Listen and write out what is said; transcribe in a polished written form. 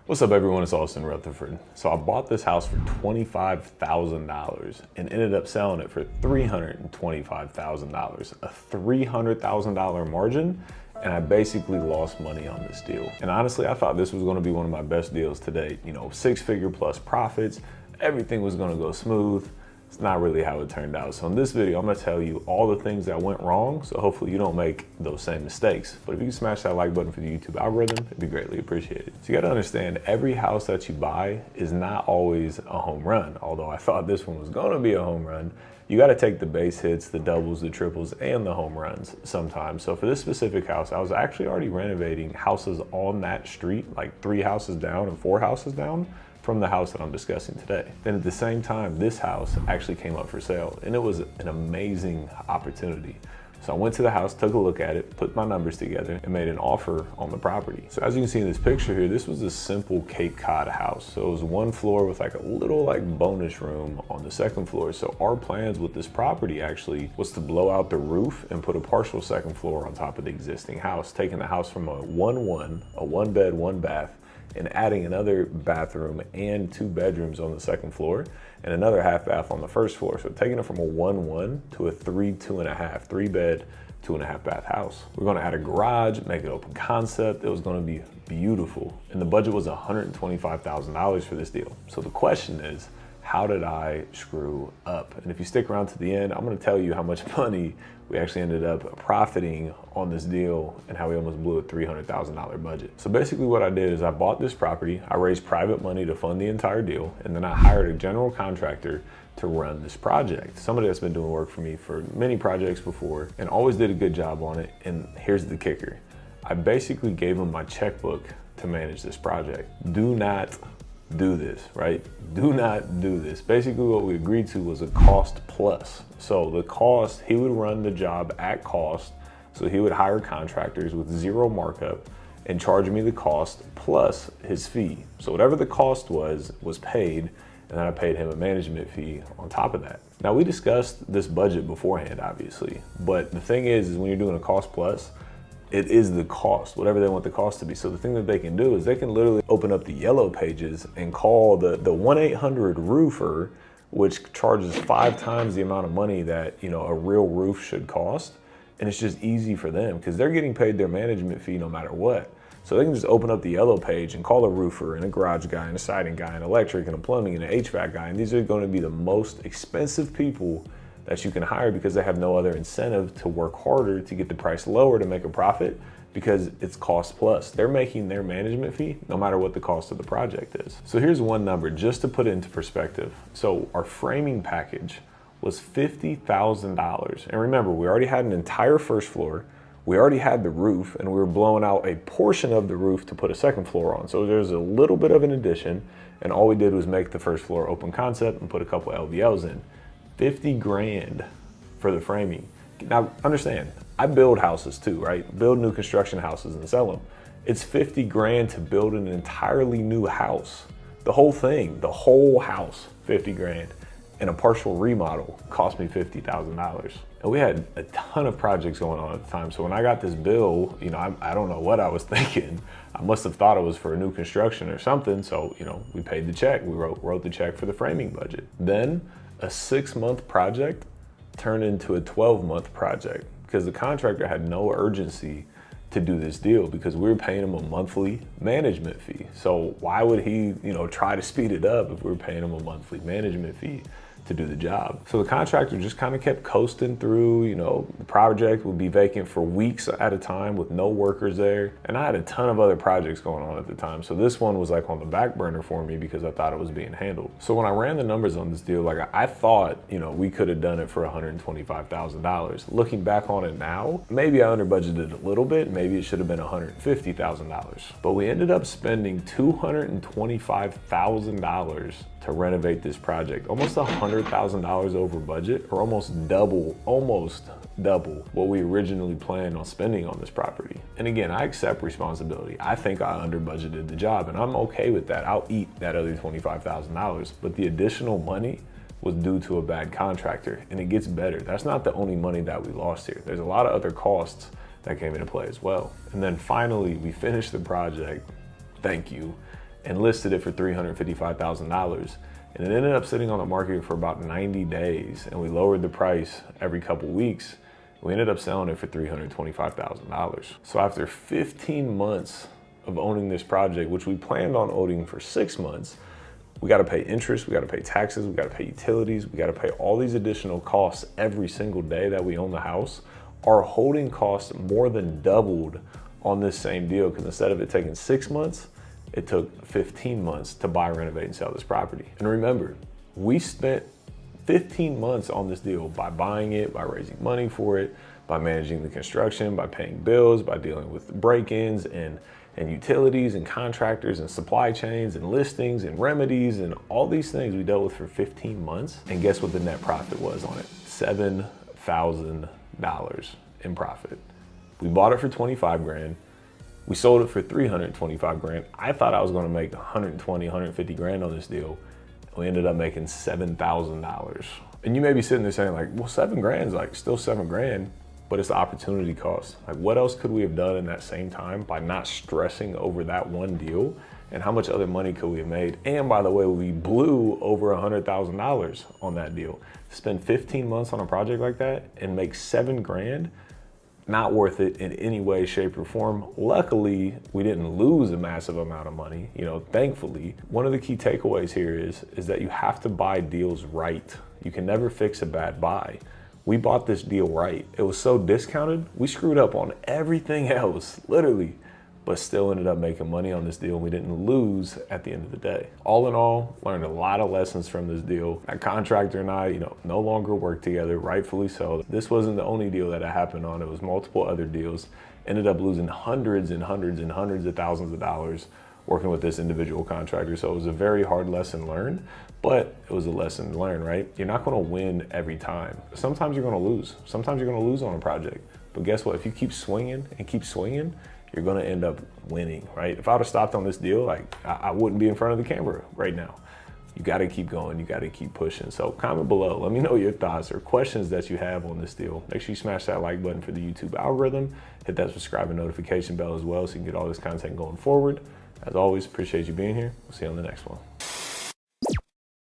What's up everyone, it's Austin Rutherford. So I bought this house for $25,000 and ended up selling it for $325,000, a $300,000 margin, and I basically lost money on this deal. And honestly, I thought this was gonna be one of my best deals to date. You know, 6-figure plus profits, everything was gonna go smooth. It's not really how it turned out. So in this video, I'm gonna tell you all the things that went wrong, so hopefully you don't make those same mistakes. But if you can smash that like button for the YouTube algorithm, it'd be greatly appreciated. So you gotta understand, every house that you buy is not always a home run. Although I thought this one was gonna be a home run, you gotta take the base hits, the doubles, the triples, and the home runs sometimes. So for this specific house, I was actually already renovating houses on that street, like 3 houses down and 4 houses down, from the house that I'm discussing today. Then at the same time, this house actually came up for sale, and it was an amazing opportunity. So I went to the house, took a look at it, put my numbers together, and made an offer on the property. So as you can see in this picture here, this was a simple Cape Cod house. So it was 1 floor with like a little bonus room on the 2nd floor. So our plans with this property actually was to blow out the roof and put a partial 2nd floor on top of the existing house, taking the house from a 1-1, a 1 bed, 1 bath, and adding another bathroom and 2 bedrooms on the 2nd floor and another half bath on the 1st floor. So taking it from a 1-1 to a 3-2.5, 3 bed, 2.5 bath house. We're gonna add a garage, make it open concept. It was gonna be beautiful. And the budget was $125,000 for this deal. So the question is, how did I screw up? And if you stick around to the end, I'm gonna tell you how much money we actually ended up profiting on this deal and how we almost blew a $300,000 budget. So basically what I did is I bought this property, I raised private money to fund the entire deal, and then I hired a general contractor to run this project. Somebody that's been doing work for me for many projects before and always did a good job on it. And here's the kicker. I basically gave him my checkbook to manage this project. Do not do this, right? Do not do this. Basically what we agreed to was a cost plus. So the cost, he would run the job at cost. So he would hire contractors with 0 markup and charge me the cost plus his fee. So whatever the cost was paid, and then I paid him a management fee on top of that. Now we discussed this budget beforehand, obviously, but the thing is when you're doing a cost plus, it is the cost, whatever they want the cost to be. So the thing that they can do is they can literally open up the yellow pages and call the 1-800 roofer, which charges 5 times the amount of money that, you know, a real roof should cost. And it's just easy for them because they're getting paid their management fee no matter what. So they can just open up the yellow page and call a roofer and a garage guy and a siding guy and electric and a plumbing and an HVAC guy. And these are going to be the most expensive people that you can hire because they have no other incentive to work harder to get the price lower to make a profit because it's cost plus. They're making their management fee no matter what the cost of the project is. So here's one number just to put it into perspective. So our framing package was $50,000. And remember, we already had an entire 1st floor. We already had the roof and we were blowing out a portion of the roof to put a 2nd floor on. So there's a little bit of an addition, and all we did was make the 1st floor open concept and put a couple LVLs in. 50 grand for the framing. Now understand, I build houses too, right? Build new construction houses and sell them. It's 50 grand to build an entirely new house. The whole thing, the whole house, 50 grand. And a partial remodel cost me $50,000. And we had a ton of projects going on at the time. So when I got this bill, you know, I don't know what I was thinking. I must have thought it was for a new construction or something. So, you know, we paid the check. We wrote the check for the framing budget. Then a 6-month project turned into a 12-month project because the contractor had no urgency to do this deal because we were paying him a monthly management fee. So why would he, you know, try to speed it up if we were paying him a monthly management fee to do the job? So the contractor just kind of kept coasting through. You know, the project would be vacant for weeks at a time with no workers there. And I had a ton of other projects going on at the time. So this one was like on the back burner for me because I thought it was being handled. So when I ran the numbers on this deal, like I thought, you know, we could have done it for $125,000. Looking back on it now, maybe I under budgeted a little bit. Maybe it should have been $150,000. But we ended up spending $225,000 to renovate this project. Almost $100,000 over budget, or almost double what we originally planned on spending on this property. And again, I accept responsibility. I think I under budgeted the job and I'm okay with that. I'll eat that other $25,000, but the additional money was due to a bad contractor, and it gets better. That's not the only money that we lost here. There's a lot of other costs that came into play as well. And then finally, we finished the project, thank you, and listed it for $355,000. And it ended up sitting on the market for about 90 days, and we lowered the price every couple weeks. We ended up selling it for $325,000. So after 15 months of owning this project, which we planned on owning for 6 months, we got to pay interest, we got to pay taxes, we got to pay utilities, we got to pay all these additional costs every single day that we own the house. Our holding costs more than doubled on this same deal, because instead of it taking 6 months, it took 15 months to buy, renovate, and sell this property. And remember, we spent 15 months on this deal by buying it, by raising money for it, by managing the construction, by paying bills, by dealing with break-ins and utilities and contractors and supply chains and listings and remedies and all these things we dealt with for 15 months. And guess what the net profit was on it? $7,000 in profit. We bought it for 25 grand. We sold it for 325 grand. I thought I was gonna make 120, 150 grand on this deal. We ended up making $7,000. And you may be sitting there saying like, well, 7 grand is like still 7 grand. But it's the opportunity cost. Like, what else could we have done in that same time by not stressing over that one deal? And how much other money could we have made? And by the way, we blew over $100,000 on that deal. Spend 15 months on a project like that and make 7 grand, not worth it in any way, shape, or form. Luckily, we didn't lose a massive amount of money, thankfully. One of the key takeaways here is that you have to buy deals right. You can never fix a bad buy. We bought this deal right. It was so discounted, we screwed up on everything else, literally, but still ended up making money on this deal. We didn't lose at the end of the day. All in all, learned a lot of lessons from this deal. That contractor and I, no longer work together, rightfully so. This wasn't the only deal that it happened on. It was multiple other deals. Ended up losing hundreds and hundreds and hundreds of thousands of dollars working with this individual contractor. So it was a very hard lesson learned, but it was a lesson learned, right? You're not gonna win every time. Sometimes you're gonna lose. Sometimes you're gonna lose on a project. But guess what? If you keep swinging and keep swinging, you're gonna end up winning, right? If I would have stopped on this deal, I wouldn't be in front of the camera right now. You gotta keep going, you gotta keep pushing. So comment below, let me know your thoughts or questions that you have on this deal. Make sure you smash that like button for the YouTube algorithm. Hit that subscribe and notification bell as well so you can get all this content going forward. As always, appreciate you being here. We'll see you on the next one.